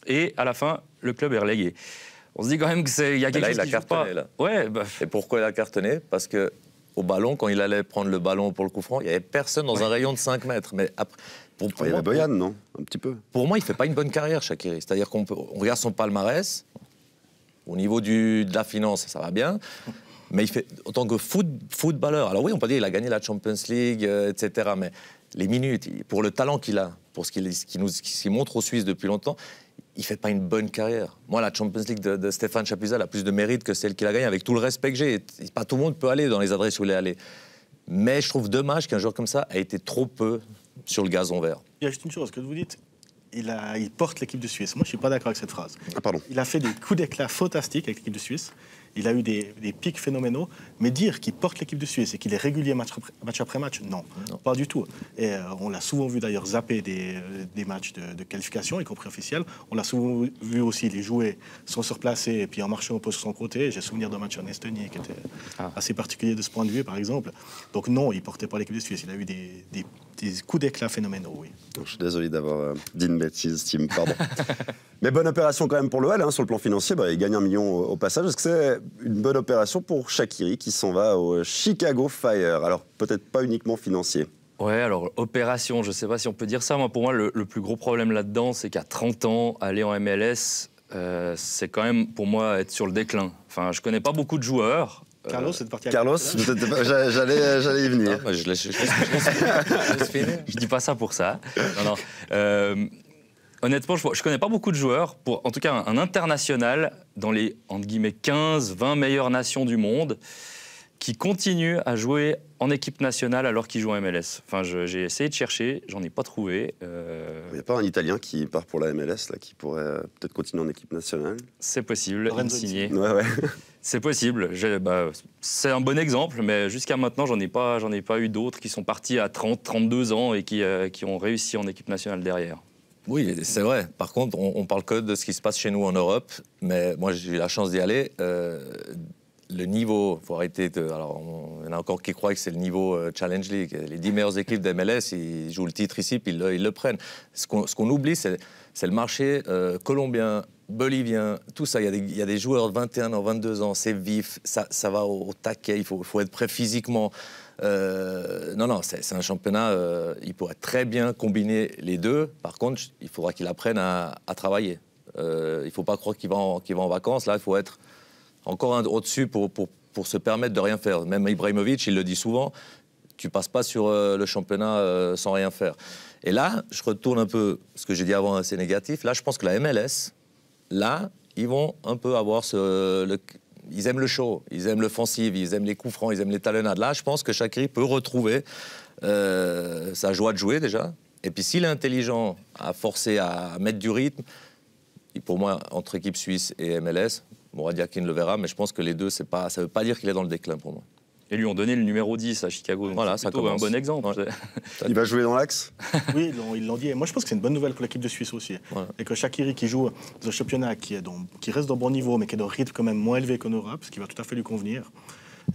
Et à la fin, le club est relégué. On se dit quand même qu'il y a quelque chose qui ne joue pas. Ouais, Et pourquoi il a cartonné? Parce qu'au ballon, quand il allait prendre le ballon pour le coup franc, il n'y avait personne dans un rayon de 5 mètres. Mais après, il y avait Boyan, non? Un petit peu. Pour moi, il ne fait pas une bonne carrière, Shaqiri. C'est-à-dire qu'on regarde son palmarès. Au niveau de la finance, ça va bien. Mais il fait, en tant que footballeur, alors oui, on peut dire qu'il a gagné la Champions League, etc. Mais les minutes, pour le talent qu'il a, pour ce qu'il montre aux Suisses depuis longtemps, il ne fait pas une bonne carrière. Moi, la Champions League de Stéphane Chapuisat a plus de mérite que celle qu'il a gagnée, avec tout le respect que j'ai. Pas tout le monde peut aller dans les adresses où il est allé. Mais je trouve dommage qu'un joueur comme ça ait été trop peu sur le gazon vert. Il y a juste une chose que vous dites. Il porte l'équipe de Suisse. Moi, je ne suis pas d'accord avec cette phrase. Ah, pardon. Il a fait des coups d'éclat fantastiques avec l'équipe de Suisse. Il a eu des pics phénoménaux. Mais dire qu'il porte l'équipe de Suisse et qu'il est régulier match après match, non, pas du tout. Et on l'a souvent vu d'ailleurs zapper des matchs de qualification, y compris officiels. On l'a souvent vu aussi les jouer sans se replacer et puis en marchant au poste sur son côté. J'ai souvenir d'un match en Estonie qui était assez particulier de ce point de vue, par exemple. Donc non, il ne portait pas l'équipe de Suisse. Il a eu des coups d'éclat phénoménaux, oui. Je suis désolé d'avoir dit une bêtise, Tim, pardon. Mais bonne opération quand même pour l'OL, sur le plan financier. Il gagne 1 million au passage. Est-ce que c'est une bonne opération pour Shaqiri qui s'en va au Chicago Fire? Alors peut-être pas uniquement financier. Ouais, alors opération, je ne sais pas si on peut dire ça. Pour moi, le plus gros problème là-dedans, c'est qu'à 30 ans, aller en MLS, c'est quand même pour moi être sur le déclin. Enfin, je ne connais pas beaucoup de joueurs. Carlos, c'est parti. Carlos, j'allais y venir. Non, je laisse finir. Je dis pas ça pour ça. Non. Honnêtement, je ne connais pas beaucoup de joueurs, en tout cas un international, dans les entre guillemets 15-20 meilleures nations du monde, qui continuent à jouer en équipe nationale alors qu'il joue en MLS. Enfin, j'ai essayé de chercher, j'en ai pas trouvé. Il n'y a pas un Italien qui part pour la MLS, là, qui pourrait peut-être continuer en équipe nationale? C'est possible, Insigne. Ouais. C'est possible. C'est un bon exemple, mais jusqu'à maintenant, j'en ai pas eu d'autres qui sont partis à 30, 32 ans et qui ont réussi en équipe nationale derrière. Oui, c'est vrai. Par contre, on parle que de ce qui se passe chez nous en Europe, mais moi, j'ai eu la chance d'y aller. Le niveau, il faut arrêter de... Alors, il y en a encore qui croient que c'est le niveau Challenge League. Les 10 meilleures équipes d'MLS, ils jouent le titre ici, puis ils le prennent. Ce qu'on oublie, c'est le marché colombien, bolivien, tout ça. Il y a des joueurs de 21 ans, 22 ans, c'est vif, ça va au taquet, il faut être prêt physiquement. Non, c'est un championnat, il pourrait très bien combiner les deux. Par contre, il faudra qu'il apprenne à travailler. Il ne faut pas croire qu'il va en vacances. Là, il faut être encore au-dessus pour se permettre de rien faire. Même Ibrahimovic, il le dit souvent, tu passes pas sur le championnat sans rien faire. Et là, je retourne un peu ce que j'ai dit avant, assez négatif. Là, je pense que la MLS, là, ils vont un peu avoir ils aiment le show, ils aiment l'offensive, ils aiment les coups francs, ils aiment les talonnades. Là, je pense que Shaqiri peut retrouver sa joie de jouer déjà. Et puis, s'il est intelligent à forcer à mettre du rythme, pour moi, entre équipe suisse et MLS, Mourad-Yakin le verra, mais je pense que les deux, ça ne veut pas dire qu'il est dans le déclin pour moi. Et lui ont donné le numéro 10 à Chicago. Voilà, c'est plutôt un bon exemple. Ouais. Il va jouer dans l'axe? Oui, ils l'ont dit. Et moi, je pense que c'est une bonne nouvelle pour l'équipe de Suisse aussi. Ouais. Et que Shaqiri, qui joue dans un championnat qui reste dans bon niveau, mais qui est dans un rythme quand même moins élevé qu'en Europe, ce qui va tout à fait lui convenir.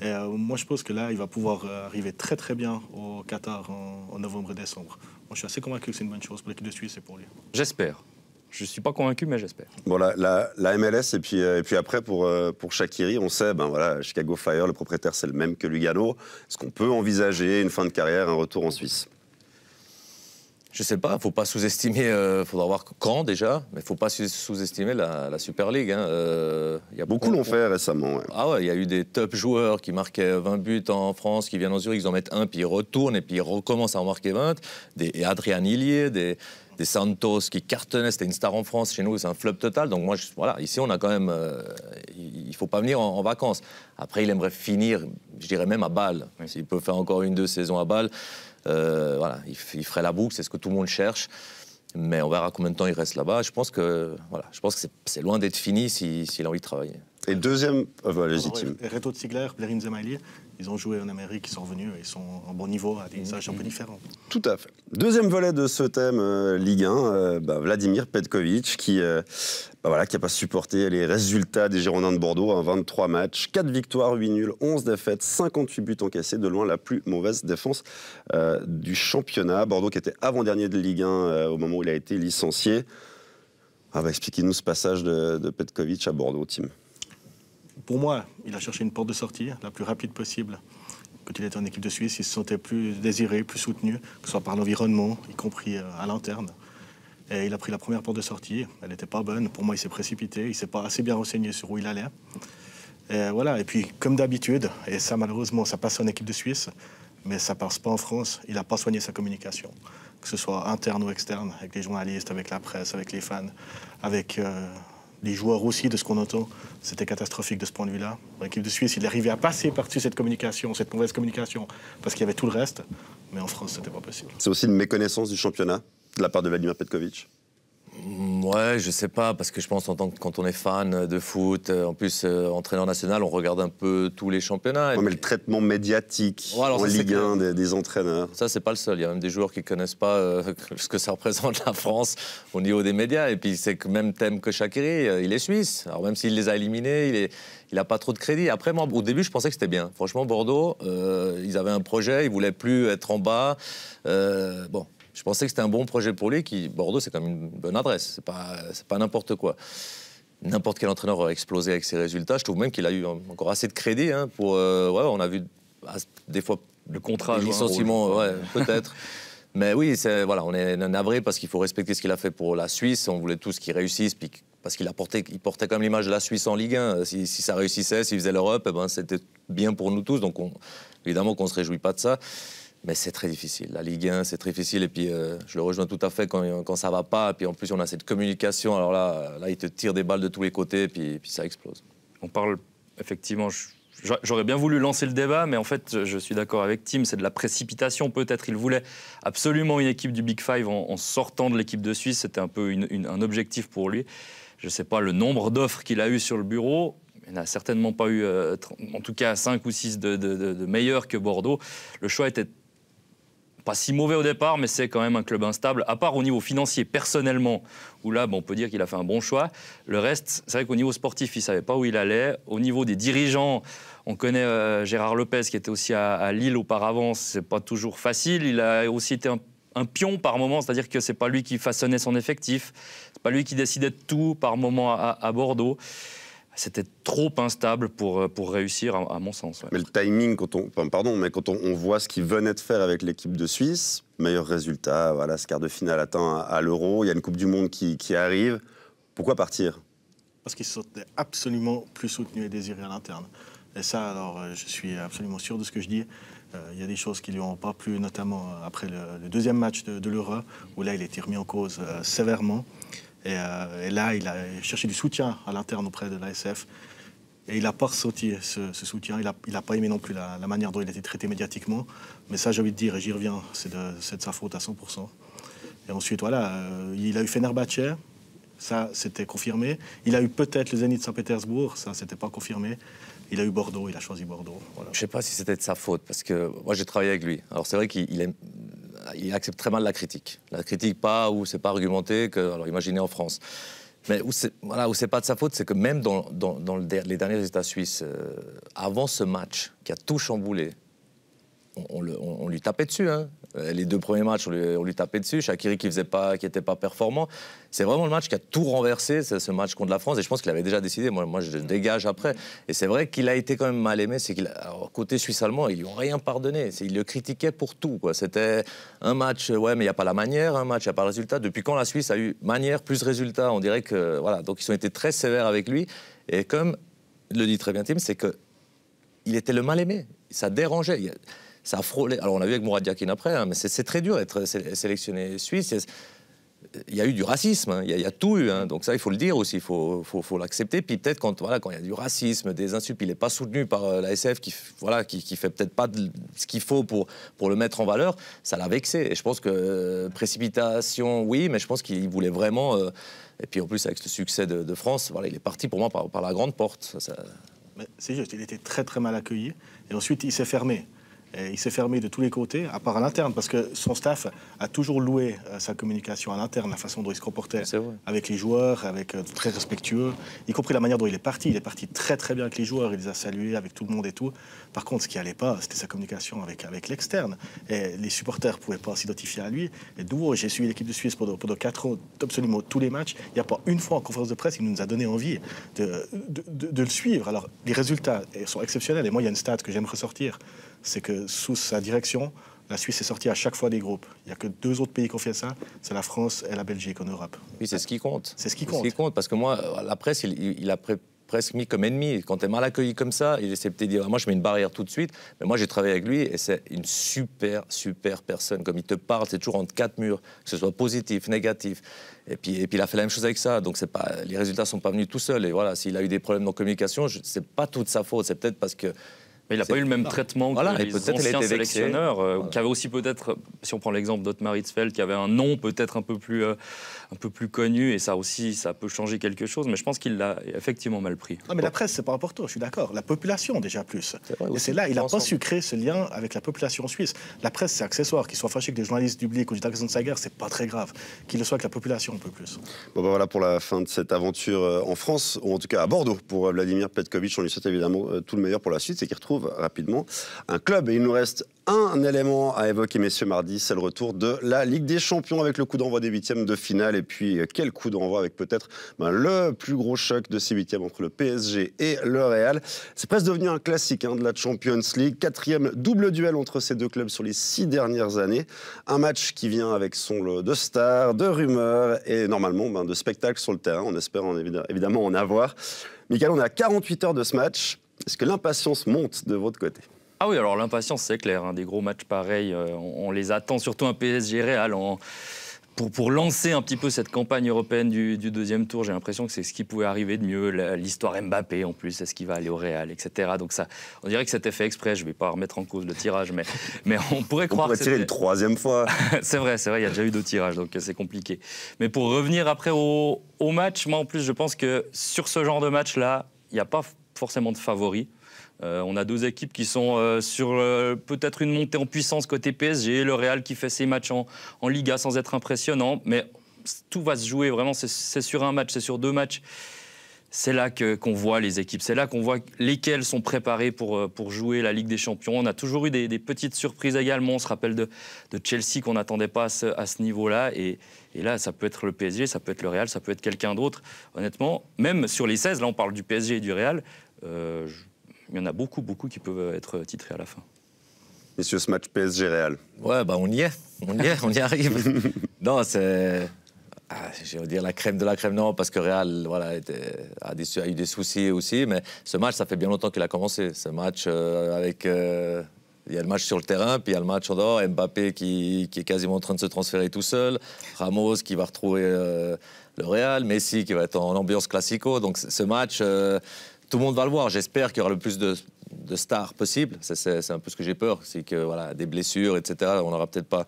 Et moi, je pense que là, il va pouvoir arriver très très bien au Qatar en novembre et décembre. Moi, je suis assez convaincu que c'est une bonne chose pour l'équipe de Suisse et pour lui. J'espère. Je ne suis pas convaincu, mais j'espère. Bon, la MLS, et puis après, pour Shaqiri, on sait, Chicago Fire, le propriétaire, c'est le même que Lugano. Est-ce qu'on peut envisager une fin de carrière, un retour en Suisse? Je ne sais pas, il ne faut pas sous-estimer, il faudra voir quand déjà, mais il ne faut pas sous-estimer la Super League. Beaucoup l'ont fait récemment. Ouais. Ah ouais, il y a eu des top joueurs qui marquaient 20 buts en France, qui viennent en Zurich, ils en mettent un, puis ils retournent, et puis ils recommencent à en marquer 20. Et Adrian Hillier, des Santos qui cartonnaient, c'était une star en France, chez nous c'est un flop total. Donc moi, voilà, ici on a quand même, il ne faut pas venir en vacances. Après, il aimerait finir, je dirais même à Bâle. Oui. S'il peut faire encore 1-2 saisons à Bâle, voilà, il ferait la boucle, c'est ce que tout le monde cherche. Mais on verra combien de temps il reste là-bas. Je pense que c'est loin d'être fini s'il a envie de travailler. Et deuxième, légitime. Reto Ziegler, Blerin Zemaili, ils ont joué en Amérique, ils sont revenus, ils sont en bon niveau, à des âges un peu différents. Tout à fait. Deuxième volet de ce thème Ligue 1, Vladimir Petkovic, qui n'a pas supporté les résultats des Girondins de Bordeaux, 23 matchs, 4 victoires, 8 nuls, 11 défaites, 58 buts encaissés, de loin la plus mauvaise défense du championnat. Bordeaux qui était avant-dernier de Ligue 1 au moment où il a été licencié. Expliquez-nous ce passage de Petkovic à Bordeaux, Tim. Pour moi, il a cherché une porte de sortie la plus rapide possible. Quand il était en équipe de Suisse, il se sentait plus désiré, plus soutenu, que ce soit par l'environnement, y compris à l'interne. Et il a pris la première porte de sortie. Elle n'était pas bonne. Pour moi, il s'est précipité. Il ne s'est pas assez bien renseigné sur où il allait. Et voilà. Et puis, comme d'habitude, et ça, malheureusement, ça passe en équipe de Suisse, mais ça ne passe pas en France, il n'a pas soigné sa communication. Que ce soit interne ou externe, avec les journalistes, avec la presse, avec les fans, avec les joueurs aussi, de ce qu'on entend. C'était catastrophique de ce point de vue-là. L'équipe de Suisse, il est arrivé à passer par-dessus cette communication, cette mauvaise communication, parce qu'il y avait tout le reste. Mais en France, ce n'était pas possible. C'est aussi une méconnaissance du championnat de la part de Vladimir Petkovic? Ouais, je sais pas, parce que je pense quand on est fan de foot, en plus entraîneur national, on regarde un peu tous les championnats. Mais le traitement médiatique en Ligue 1 des entraîneurs. Ça, c'est pas le seul. Il y a même des joueurs qui connaissent pas ce que ça représente la France au niveau des médias. Et puis c'est le même thème que Shaqiri, il est suisse. Alors même s'il les a éliminés, il a pas trop de crédit. Après, moi, au début, je pensais que c'était bien. Franchement, Bordeaux, ils avaient un projet, ils voulaient plus être en bas. Bon. Je pensais que c'était un bon projet pour lui. Bordeaux, c'est quand même une bonne adresse. C'est pas n'importe quoi. N'importe quel entraîneur aurait explosé avec ses résultats. Je trouve même qu'il a eu encore assez de crédit pour. On a vu des fois le contrat, le licenciement, peut-être. Mais oui, on est navré parce qu'il faut respecter ce qu'il a fait pour la Suisse. On voulait tous qu'il réussisse, parce qu'il portait quand même l'image de la Suisse en Ligue 1. Si ça réussissait, s'il faisait l'Europe, c'était bien pour nous tous. Donc évidemment qu'on ne se réjouit pas de ça. Mais c'est très difficile. La Ligue 1, c'est très difficile. Et puis, je le rejoins tout à fait quand ça ne va pas. Et puis, en plus, on a cette communication. Alors là, il te tire des balles de tous les côtés. Et puis ça explose. On parle, effectivement, j'aurais bien voulu lancer le débat, mais en fait, je suis d'accord avec Tim, c'est de la précipitation peut-être. Il voulait absolument une équipe du Big Five en sortant de l'équipe de Suisse. C'était un peu un objectif pour lui. Je ne sais pas le nombre d'offres qu'il a eu sur le bureau. Il n'a certainement pas eu, en tout cas, 5 ou 6 de meilleurs que Bordeaux. Le choix était pas si mauvais au départ, mais c'est quand même un club instable. À part au niveau financier, personnellement, où là, on peut dire qu'il a fait un bon choix. Le reste, c'est vrai qu'au niveau sportif, il ne savait pas où il allait. Au niveau des dirigeants, on connaît Gérard Lopez, qui était aussi à Lille auparavant. Ce n'est pas toujours facile. Il a aussi été un pion par moment, c'est-à-dire que ce n'est pas lui qui façonnait son effectif. Ce n'est pas lui qui décidait de tout par moment à Bordeaux. C'était trop instable pour réussir, à mon sens. Ouais. Mais le timing, quand on voit ce qu'il venait de faire avec l'équipe de Suisse, meilleur résultat, voilà, ce quart de finale atteint à l'Euro, il y a une Coupe du Monde qui arrive. Pourquoi partir? Parce qu'ils se sentaient absolument plus soutenus et désirés à l'interne. Et ça, alors, je suis absolument sûr de ce que je dis. Il y a des choses qui ne lui ont pas plu, notamment après le deuxième match de l'Euro, où là, il a été remis en cause sévèrement. Et là, il a cherché du soutien à l'interne auprès de l'ASF. Et il n'a pas ressenti ce soutien. Il n'a pas aimé non plus la manière dont il a été traité médiatiquement. Mais ça, j'ai envie de dire, et j'y reviens, c'est de sa faute à 100%. Et ensuite, voilà, il a eu Fenerbahçe. Ça, c'était confirmé. Il a eu peut-être le Zénith de Saint-Pétersbourg. Ça, c'était pas confirmé. Il a eu Bordeaux. Il a choisi Bordeaux. Voilà. Je ne sais pas si c'était de sa faute, parce que moi, j'ai travaillé avec lui. Alors, c'est vrai qu'il accepte très mal la critique. La critique pas où c'est pas argumenté, alors imaginez en France. Mais où c'est pas de sa faute, c'est que même dans les derniers résultats suisses, avant ce match qui a tout chamboulé, on lui tapait dessus. Hein. Les 2 premiers matchs, on lui tapait dessus. Shaqiri qui n'était pas performant. C'est vraiment le match qui a tout renversé, ce match contre la France. Et je pense qu'il avait déjà décidé. Moi, je dégage après. Et c'est vrai qu'il a été quand même mal aimé. C'est côté suisse-allemand, ils lui ont rien pardonné. Il le critiquait pour tout. Quoi. C'était un match, ouais, mais il n'y a pas la manière. Un match, il n'y a pas le résultat. Depuis quand la Suisse a eu manière plus résultat? On dirait que voilà. Donc ils ont été très sévères avec lui. Et comme le dit très bien Tim, c'est que il était le mal aimé. Ça dérangeait. Ça a frôlé. Alors, on a vu avec Mourad Yakin après, hein, mais c'est très dur d'être sélectionné suisse. Il y a eu du racisme, hein, il y a tout eu. Hein, donc ça, il faut le dire aussi, il faut l'accepter. Puis peut-être quand il y a du racisme, des insultes, il n'est pas soutenu par l'ASF qui fait peut-être pas ce qu'il faut pour le mettre en valeur, ça l'a vexé. Et je pense que précipitation, oui, mais je pense qu'il voulait vraiment... et puis en plus, avec ce succès de France, voilà, il est parti pour moi par la grande porte. Mais c'est juste, il était très très mal accueilli. Et ensuite, il s'est fermé. Et il s'est fermé de tous les côtés, à part à l'interne, parce que son staff a toujours loué sa communication à l'interne, la façon dont il se comportait avec les joueurs, très respectueux, y compris la manière dont il est parti. Il est parti très très bien avec les joueurs, il les a salués avec tout le monde et tout. Par contre, ce qui n'allait pas, c'était sa communication avec l'externe. Et les supporters ne pouvaient pas s'identifier à lui. Et d'où j'ai suivi l'équipe de Suisse pendant 4 ans, absolument tous les matchs. Il n'y a pas une fois en conférence de presse, il nous a donné envie de le suivre. Alors, les résultats sont exceptionnels. Et moi, il y a une stat que j'aime ressortir. C'est que sous sa direction, la Suisse est sortie à chaque fois des groupes. Il n'y a que 2 autres pays qui ont fait ça, c'est la France et la Belgique en Europe. Oui, c'est ce qui compte. C'est ce qui compte. Parce que moi, la presse, il a presque mis comme ennemi. Quand tu es mal accueilli comme ça, il essaie peut-être de dire, moi je mets une barrière tout de suite, mais moi j'ai travaillé avec lui et c'est une super personne. Comme il te parle, c'est toujours entre 4 murs, que ce soit positif, négatif. Et puis il a fait la même chose avec ça. Donc les résultats ne sont pas venus tout seuls. Et voilà, s'il a eu des problèmes de communication, c'est pas toute sa faute. C'est peut-être parce que... Mais il n'a pas eu le même traitement que les anciens sélectionneurs, qui avaient aussi peut-être, si on prend l'exemple d'Ottmar Hitzfeld, qui avait un nom peut-être un peu plus connu, et ça aussi, ça peut changer quelque chose, mais je pense qu'il l'a effectivement mal pris. Non, mais la presse, c'est pas important, je suis d'accord. La population, déjà plus. Et c'est là, il n'a pas su créer ce lien avec la population suisse. La presse, c'est accessoire. Qu'ils soient fâchés avec des journalistes du Blick ou du Tagesanzeiger, c'est pas très grave. Qu'il le soit avec la population un peu plus. Bon, ben voilà pour la fin de cette aventure en France, ou en tout cas à Bordeaux, pour Vladimir Petkovic. On lui souhaite évidemment tout le meilleur pour la suite, c'est qu'il retrouve rapidement un club. Et il nous reste un élément à évoquer, messieurs, mardi, c'est le retour de la Ligue des Champions avec le coup d'envoi des 8e de finale. Et puis, quel coup d'envoi avec peut-être le plus gros choc de ces 8e entre le PSG et le Real. C'est presque devenu un classique de la Champions League. 4e double duel entre ces 2 clubs sur les 6 dernières années. Un match qui vient avec son lot de stars, de rumeurs et normalement de spectacles sur le terrain. On espère évidemment en avoir. Michael, on est à 48 heures de ce match. Est-ce que l'impatience monte de votre côté ? Ah oui, alors l'impatience, c'est clair. Des gros matchs pareils, on les attend, surtout un PSG Real. pour lancer un petit peu cette campagne européenne du deuxième tour, j'ai l'impression que c'est ce qui pouvait arriver de mieux. L'histoire Mbappé, en plus, est-ce qu'il va aller au Real, etc. Donc ça, on dirait que c'était fait exprès. Je ne vais pas remettre en cause le tirage, mais on pourrait croire que tirer une troisième fois. C'est vrai, il y a déjà eu 2 tirages, donc c'est compliqué. Mais pour revenir après au match, moi, en plus, je pense que sur ce genre de match-là, il n'y a pas forcément de favoris. On a 2 équipes qui sont sur peut-être une montée en puissance côté PSG, le Real qui fait ses matchs en Liga sans être impressionnant, mais tout va se jouer vraiment, c'est sur un match, c'est sur 2 matchs. C'est là qu'on voit les équipes, c'est là qu'on voit lesquelles sont préparées pour jouer la Ligue des Champions. On a toujours eu des petites surprises également, on se rappelle de Chelsea qu'on n'attendait pas à ce niveau-là, et là ça peut être le PSG, ça peut être le Real, ça peut être quelqu'un d'autre. Honnêtement, même sur les 16, là on parle du PSG et du Real, il y en a beaucoup qui peuvent être titrés à la fin. Messieurs, ce match PSG-Real. Ouais, bah on y arrive. Non, c'est, je vais dire la crème de la crème, non, parce que Real voilà, a eu des soucis aussi, mais ce match, ça fait bien longtemps qu'il a commencé. Ce match avec... il y a le match sur le terrain, puis il y a le match en dehors. Mbappé qui est quasiment en train de se transférer tout seul. Ramos qui va retrouver le Real. Messi qui va être en ambiance classico. Donc ce match... tout le monde va le voir. J'espère qu'il y aura le plus de stars possible. C'est un peu ce que j'ai peur. C'est que voilà, des blessures, etc. On n'aura peut-être pas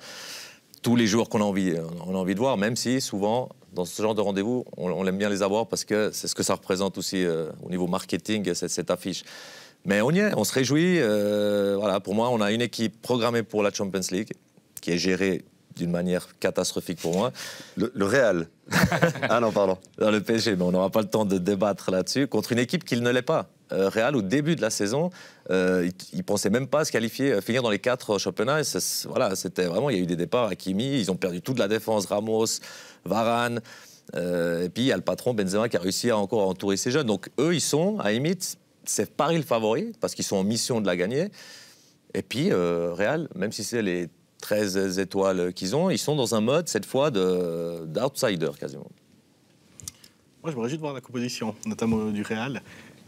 tous les joueurs qu'on a envie de voir, même si souvent, dans ce genre de rendez-vous, on aime bien les avoir parce que c'est ce que ça représente aussi au niveau marketing, cette affiche. Mais on y est, on se réjouit. Voilà, pour moi, on a une équipe programmée pour la Champions League qui est gérée d'une manière catastrophique pour moi. Le Real. Ah non, pardon. Dans le PSG, mais on n'aura pas le temps de débattre là-dessus. Contre une équipe qui ne l'est pas. Real, au début de la saison, ils ne pensaient même pas se qualifier, finir dans les 4 championnats. Voilà, c'était vraiment, il y a eu des départs. Hakimi, ils ont perdu toute la défense, Ramos, Varane. Et puis il y a le patron Benzema qui a réussi à encore entourer ces jeunes. Donc eux, ils sont, à limite, c'est Paris le favori, parce qu'ils sont en mission de la gagner. Et puis Real, même si c'est les 13 étoiles qu'ils ont, ils sont dans un mode, cette fois, d'outsider quasiment. Moi, je me réjouis de voir la composition, notamment du Real.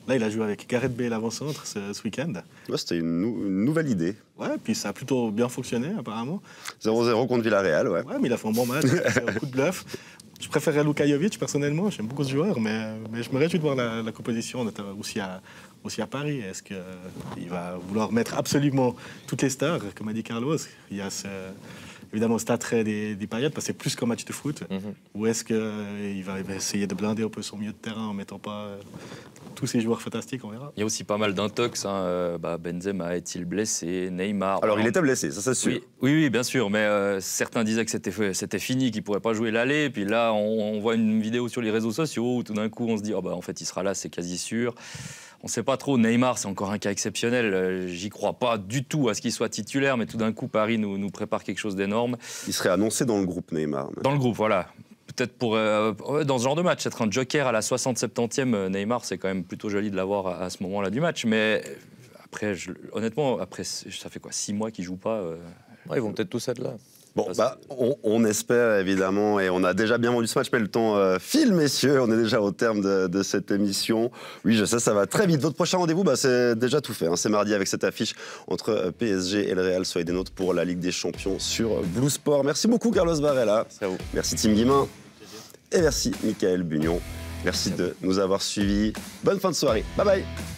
Là, il a joué avec Gareth Bale avant-centre ce week-end. Ouais, c'était une nouvelle idée. Ouais, puis ça a plutôt bien fonctionné, apparemment. 0-0 contre Villarreal, ouais. Ouais, mais il a fait un bon match, un coup de bluff. Je préférerais Luka Jovic, personnellement. J'aime beaucoup ce joueur, mais je me réjouis de voir la composition, notamment aussi à Paris. Est-ce qu'il va vouloir mettre absolument toutes les stars, comme a dit Carlos? Il y a évidemment cet attrait des périodes, parce que c'est plus qu'un match de foot. Ou est-ce qu'il va essayer de blinder un peu son milieu de terrain en mettant pas tous ces joueurs fantastiques? On verra. Il y a aussi pas mal d'intox. Benzema est-il blessé? Neymar. Alors, il était blessé, ça c'est sûr. Oui, bien sûr. Mais certains disaient que c'était fini, qu'il ne pourrait pas jouer l'aller. Puis là, on voit une vidéo sur les réseaux sociaux où tout d'un coup, on se dit en fait, il sera là, c'est quasi sûr. On ne sait pas trop. Neymar, c'est encore un cas exceptionnel. J'y crois pas du tout à ce qu'il soit titulaire, mais tout d'un coup, Paris nous prépare quelque chose d'énorme. Il serait annoncé dans le groupe, Neymar. Dans le groupe, voilà. Peut-être pour, dans ce genre de match, être un joker à la 60-70e, Neymar, c'est quand même plutôt joli de l'avoir à ce moment-là du match. Mais après, honnêtement, ça fait quoi, 6 mois qu'il ne joue pas Ouais, ils vont peut-être tous être là. Bon, on espère évidemment, et on a déjà bien vendu ce match, mais le temps file, messieurs. On est déjà au terme de cette émission. Oui, je sais, ça va très vite. Votre prochain rendez-vous, c'est déjà tout fait. C'est mardi avec cette affiche entre PSG et le Real. Soyez des nôtres pour la Ligue des Champions sur Blue Sport. Merci beaucoup, Carlos Varela. Merci à vous. Merci, Tim Guimin. Et merci, Michael Bugnon. Merci de nous avoir suivis. Bonne fin de soirée. Bye bye.